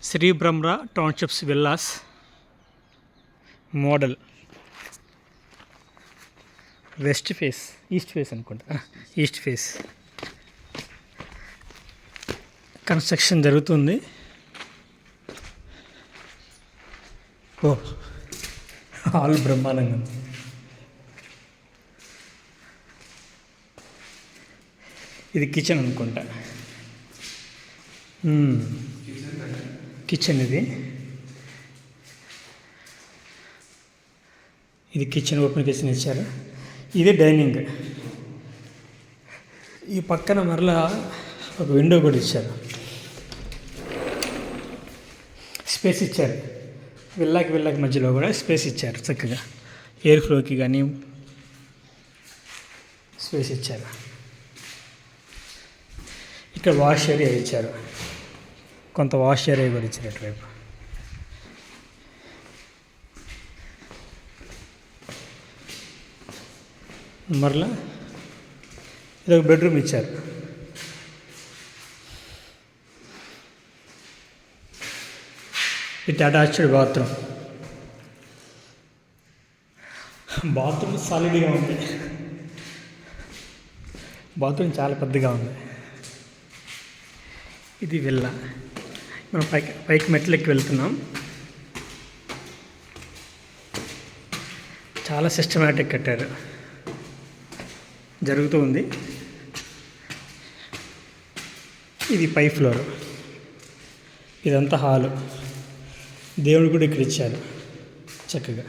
Shri Brahma townships villas model west face, east face అనుకుంటా, east face construction జరుగుతుంది. ఓ hall బ్రహ్మాండంగా ఉంది. ఇది కిచెన్ అనుకుంటా, కిచెన్ ఇది కిచెన్, ఓపెన్ కిచెన్ ఇచ్చారు. ఇది డైనింగ్. ఈ పక్కన మరలా ఒక విండో కూడా ఇచ్చారు, స్పేస్ ఇచ్చారు. విల్లాకి మధ్యలో కూడా స్పేస్ ఇచ్చారు, చక్కగా ఎయిర్ ఫ్లోకి కానీ స్పేస్ ఇచ్చారు. ఇక్కడ వాష్ ఏరియా ఇచ్చారు, కొంత వాష్ ఏరియా కూడా ఇచ్చారు అటువైపు. మరలా ఇదొక బెడ్రూమ్ ఇచ్చారు. విత్ అటాచ్డ్ బాత్రూమ్ సాలిడ్గా ఉంది. బాత్రూమ్ చాలా పెద్దగా ఉంది. ఇది విల్లా. మనం పైకి మెట్లెక్కి వెళ్తున్నాం. చాలా సిస్టమేటిక్ కట్టారు, జరుగుతూ ఉంది. ఇది పై ఫ్లోర్, ఇదంతా హాలు. దేవుడు కూడా ఇక్కడ ఇచ్చారు చక్కగా.